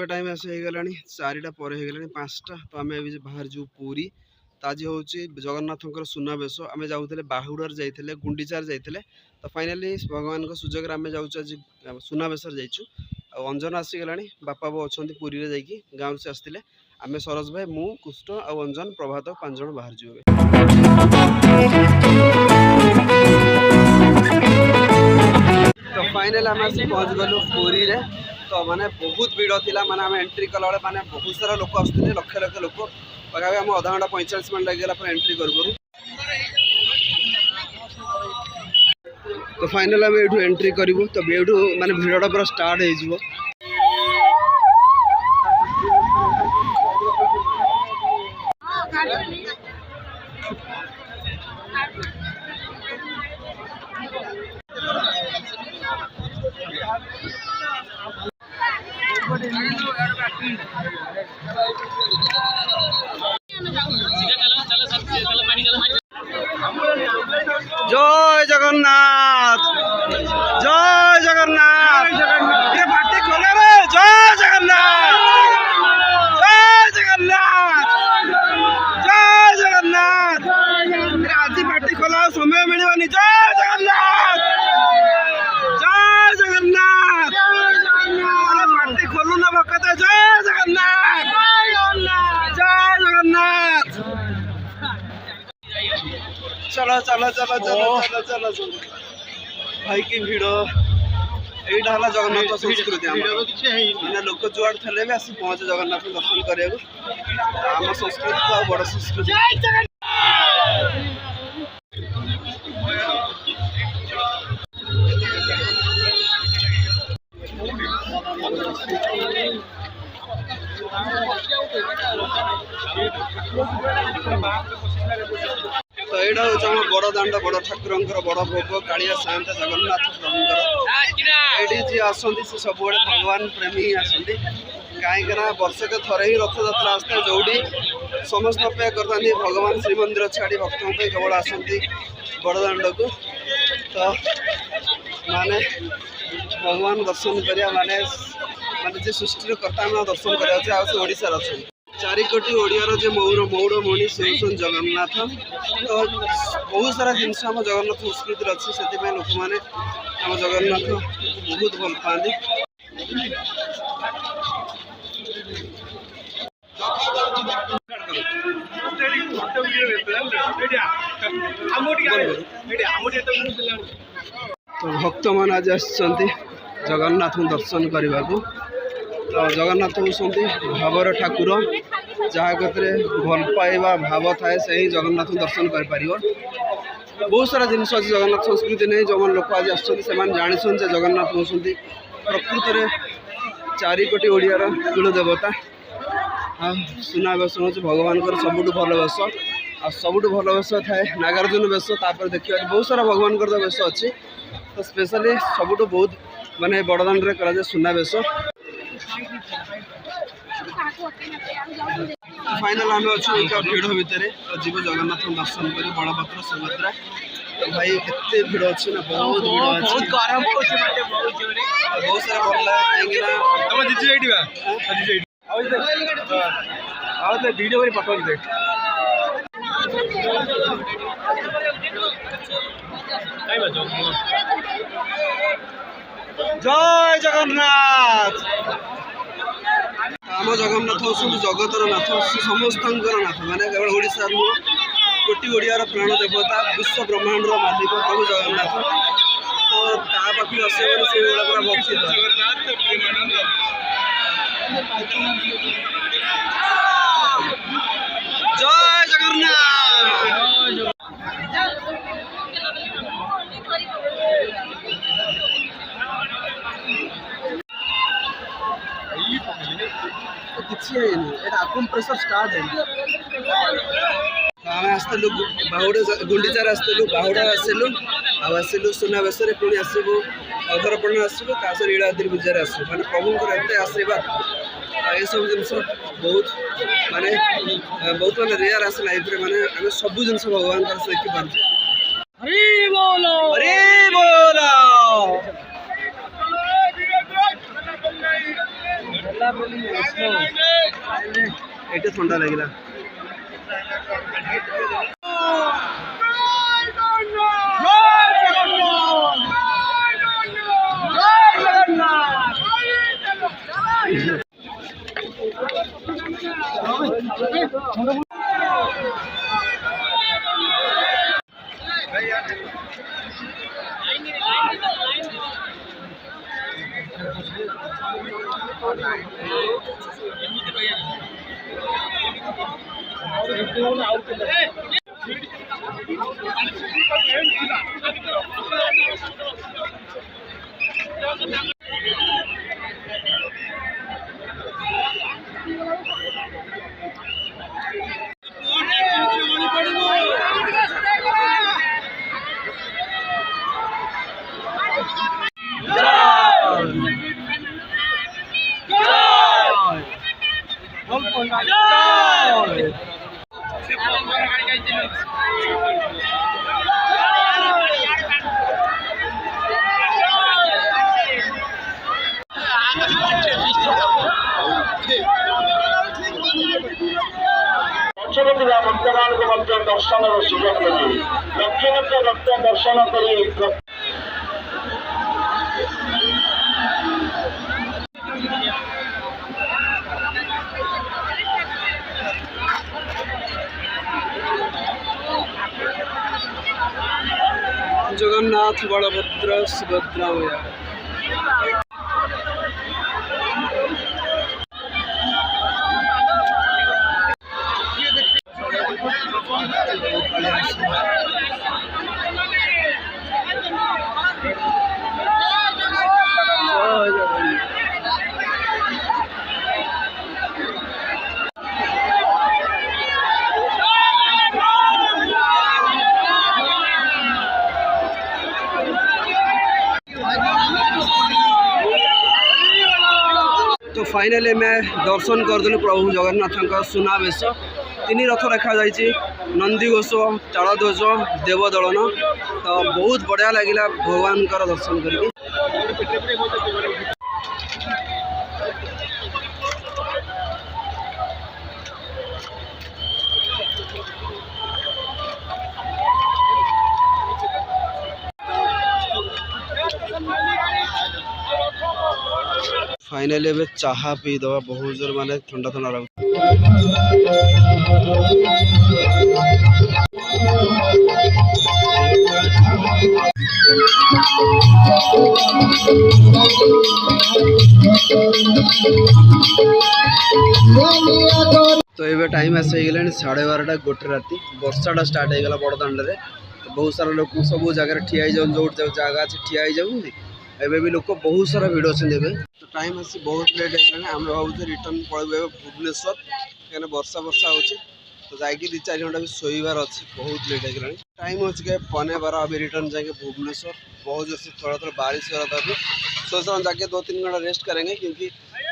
Time आस गला 4टा पर हो गला 5टा तो आम बाहर जो पूरी आज हूँ जगन्नाथ सुनावेश आम जाऊे बाहुड़ार जाइए गुंडीचार जाइए तो फाइनाली भगवान सुजोग आम जाऊँ आज सुनावेश जाइचु अंजन आसीगला बापा बो अच्छा पुरी में जाकि गाँव से आसते आम सरोज भाई मु कुष्ट आउ अंजन प्रभात 5 जन बाहर जीवे। तो फाइनाल आम आस पहुँच गलु पुरी रे तो माने बहुत भीड़ थिला माने आम एंट्री कला बेले माने बहुत सारा लोक आसुले लक्ष लक्ष लोक पाखापी आम आधा घंटा 45 मिनट लगे एंट्री करूँ। तो फाइनाल आम ये एंट्री करूँ तो ये माने भीड़टा पूरा स्टार्ट हो जय जगन्नाथ जय जगन्नाथ ये बाटी खोले रे जय जगन्नाथ जय जगन्नाथ जय जगन्नाथ आज बाटी खोला समय मिलवानी जय जगन्नाथ जय जगन्नाथ अरे बाटी खोलू ना भक्त जय जगन्नाथ जय जगन्नाथ चलो चलो चलो चलो चलो चलो चलो भाई की भीड़ यहाँ है जगन्नाथ संस्कृति मैंने लोक जुआड़ थे भी आस पहुँचे जगन्नाथ दर्शन करने आम संस्कृति तो बड़ संस्कृति तो यहाँ हूँ आम बड़ दाण्ड बड़ ठाकुर बड़ भोग कालिया सात जगन्नाथ प्रभुंर ये जी आसती से सब भगवान प्रेमी ही आसती कहीं वर्षक थरे ही रथ यात्रा आसता जो समस्त अपेक्षा करता भगवान श्रीमंदिर छाड़ी भक्तों केवल आसती बड़ दाण्ड को तो माने भगवान दर्शन करा माने माने जी सृष्टि कर्ता दर्शन करा ओडार अच्छा 4 कोटी ओडियार जो मौड़मणि से जगन्नाथ तो बहुत सारा जिनस आम जगन्नाथ संस्कृति अच्छी से लोक मैंने आम जगन्नाथ बहुत भल पाती। तो भक्त मान आज जगन्नाथ दर्शन करने को तो जगन्नाथ होती भावर ठाकुर जहाँ कतरे भल पाइबा भाव थाए से ही जगन्नाथ दर्शन कर पार बहुत सारा जिन अच्छी जगन्नाथ संस्कृति नहीं जो लोक आज आसते जानी जगन्नाथ होती प्रकृत में 4 कोटी ओडियार कुल देवता सुनावेश हूँ भगवान सबुठ भल वेश आ सबुठ भल वेश थाए नागार्जुन वेश तापर देखिए बहुत सारा भगवान वेश अच्छी तो स्पेशली सबुठ बहुत माने बड़दान करा सुनावेश। फाइनल आम अच्छे भीड़ भितर जीव जगन्नाथ दर्शन कर बलभद्र सुभद्रा तो भाई एत भीड़ अच्छी ना बहुत भीड़ बहुत गरम बहुत सारा भल लगे कहीं वीडियो कर पठा जय जगन्नाथ आम जगन्नाथ हूँ जगतर नाथ समस्त नाथ माने केवल ओडिशा नुह कोटी ओडियार प्राण देवता विश्व ब्रह्मांड मालिक प्रभु जगन्नाथ तो पाखी आसे से पूरा भक्ति जय जगन्नाथ किसी प्रेसर स्टार्ट है आम आसलु बाहुड़ा गुंडीचार आसलु बाहुड़ा आसलु आसलु सुनावेश पुणी आसबू अधरपण आसबू लीलाद्रि पूजार आसबू मैंने प्रभुंर एत आशीर्वाद ये सब जिन बहुत माने बहुत माने रेयर आसे लाइफ रे माने आमे सब जिंस भगवान कर देखि पारछे। हरि बोलो हरि बोलो। एटे ठंडा लागिला। मंदिर दर्शन सुजोग मिली लक्ष लक्ष भक्त दर्शन कर जगन्नाथ बलभद्र सुभद्रा मैया। तो फाइनली मैं दर्शन करदेलु प्रभु जगन्नाथ सुनावेश। तीन रथ रखा जाइए नंदीघोष तालध्वज देवदलन। तो बहुत बढ़िया लगिला भगवान का दर्शन करके। फाइनली ए चाहा पी दवा बहुत जोर माने ठंडा ठंडा लग। तो ये टाइम आस गला 12:30 गोटे राति वर्षाटा स्टार्ट हो गला बड़दाण्ड में। तो बहुत सारा लोग सब जगह ठिया जो जगह अच्छे ठिया जाऊँगी एबे भी लोग बहुत सारा भिड़ अच्छे। तो टाइम आसी बहुत लेट होगा आम भावुँ रिटर्न पड़े भुवनेश्वर कहीं वर्षा वर्षा हो। तो जाकि 2-4 घंटा भी शोबार अच्छे बहुत लेट होगा। टाइम हो चुका है 12:15 अभी रिटर्न जाएंगे भुवनेश्वर। बहुत जोर से थोड़ा थोड़ा बारिश हो रहा था। अभी सोच रहा हूँ जाके 2-3 घंटा रेस्ट करेंगे क्योंकि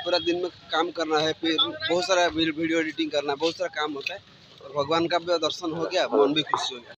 पूरा दिन में काम करना है, फिर बहुत सारा वीडियो एडिटिंग करना है, बहुत सारा काम होता है। और भगवान का भी दर्शन हो गया, मन भी खुश हो गया।